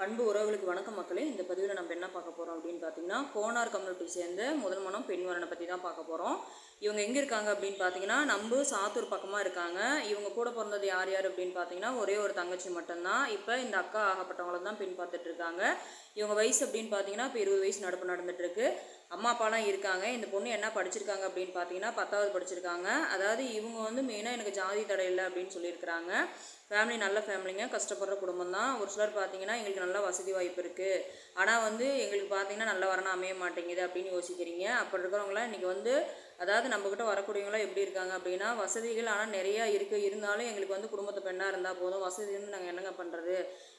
அன்பு உறவுகளுக்கு வணக்கம் மக்களே. இந்த பதிவில் நம்ம என்ன பார்க்க போகிறோம் அப்படின்னு பார்த்தீங்கன்னா, கோனார் கம்யூனிட்டி சேர்ந்த முதல் மனம் பெண் வரனை பற்றி தான் பார்க்க போகிறோம். இவங்க எங்கே இருக்காங்க அப்படின்னு பார்த்தீங்கன்னா, நம்ம சாத்தூர் பக்கமாக இருக்காங்க. இவங்க கூட பிறந்தது யார் யார் அப்படின்னு பார்த்தீங்கன்னா, ஒரே ஒரு தங்கச்சி மட்டும்தான். இப்போ இந்த அக்கா ஆகப்பட்டவங்கள தான் பெண் பார்த்துட்டு இருக்காங்க. இவங்க வயசு அப்படின்னு பார்த்தீங்கன்னா இப்போ 20 வயசு நடந்துட்டுருக்கு. அம்மா அப்பாலாம் இருக்காங்க. இந்த பொண்ணு என்ன படிச்சிருக்காங்க அப்படின்னு பார்த்தீங்கன்னா 10வது படிச்சிருக்காங்க. அதாவது இவங்க வந்து மெயினாக எனக்கு ஜாதி தடை இல்லை அப்படின்னு சொல்லியிருக்கிறாங்க. ஃபேமிலி நல்ல ஃபேமிலிங்க, கஷ்டப்படுற குடும்பம் தான். ஒரு சிலர் பார்த்தீங்கன்னா எங்களுக்கு நல்ல வசதி வாய்ப்பு இருக்குது, ஆனால் வந்து எங்களுக்கு பார்த்தீங்கன்னா நல்ல வரணும் அமைய மாட்டேங்குது அப்படின்னு யோசிக்கிறீங்க. அப்படி இருக்கிறவங்களாம் இன்றைக்கி வந்து அதாவது நம்மக்கிட்ட வரக்கூடியவங்களாம் எப்படி இருக்காங்க அப்படின்னா, வசதிகள் ஆனால் நிறையா இருந்தாலும் எங்களுக்கு வந்து குடும்பத்தை பெண்ணாக இருந்தால் போதும், வசதி இருந்து நாங்கள் என்னங்க பண்ணுறது,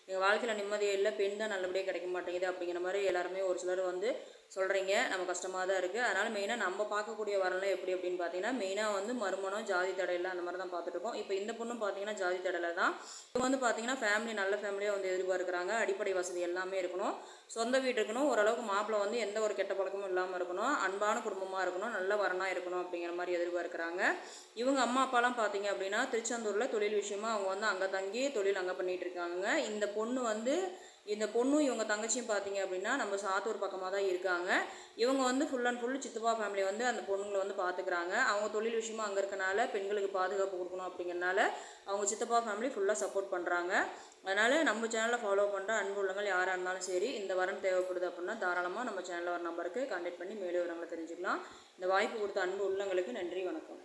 எங்கள் வாழ்க்கையில் நிம்மதியே இல்லை, பெண் தான் நல்லபடியாக கிடைக்க மாட்டேங்குது அப்படிங்கிற மாதிரி எல்லாருமே ஒரு சிலர் வந்து சொல்கிறீங்க. நம்ம கஷ்டமாக தான் இருக்குது. அதனால் மெயினாக நம்ம பார்க்கக்கூடிய வரலாம் எப்படி அப்படின்னு பார்த்தீங்கன்னா, மெயினாக வந்து மறுமணம், ஜாதி தடையில் அந்த மாதிரி தான் பார்த்துட்ருக்கோம். இப்போ இந்த பொண்ணும் பார்த்தீங்கன்னா ஜாதி தடையில் தான். இவங்க வந்து பார்த்தீங்கன்னா ஃபேமிலி நல்ல ஃபேமிலியாக வந்து எதிர்பார்க்குறாங்க. அடிப்படை வசதி எல்லாமே இருக்கணும், சொந்த வீடு இருக்கணும், ஓரளவுக்கு மாப்பிள்ளை வந்து எந்த ஒரு கெட்ட பழக்கமும் இல்லாமல் இருக்கணும், அன்பான குடும்பமாக இருக்கணும், நல்ல வரனாக இருக்கணும் அப்படிங்கிற மாதிரி எதிர்பார்க்குறாங்க. இவங்க அம்மா அப்பாலாம் பார்த்தீங்க அப்படின்னா திருச்செந்தூரில் தொழில் விஷயமா அவங்க வந்து அங்கே தங்கி தொழில் அங்கே பண்ணிகிட்டு இருக்காங்க. இந்த பொண்ணும் இவங்க தங்கச்சியும் பார்த்தீங்க அப்படின்னா நம்ம சாத்தூர் பக்கமாக தான் இருக்காங்க. இவங்க வந்து ஃபுல் அண்ட் ஃபுல் சித்தப்பா ஃபேமிலி வந்து அந்த பொண்ணுங்களை வந்து பார்த்துக்கிறாங்க. அவங்க தொழில் விஷயமா அங்கே இருக்கனால பெண்களுக்கு பாதுகாப்பு கொடுக்கணும் அப்படிங்கிறனால அவங்க சித்தப்பா ஃபேமிலி ஃபுல்லாக சப்போர்ட் பண்ணுறாங்க. அதனால் நம்ம சேனலை ஃபாலோ பண்ணுற அன்பு உள்ளவங்கள் யாராக இருந்தாலும் சரி, இந்த வரன் தேவைப்படுது அப்படின்னா தாராளமாக நம்ம சேனலில் வர நம்பருக்கு கான்டாக்ட் பண்ணி மேலும் விவரங்களை தெரிஞ்சுக்கலாம். இந்த வாய்ப்பு கொடுத்த அன்பு உள்ளவங்களுக்கு நன்றி, வணக்கம்.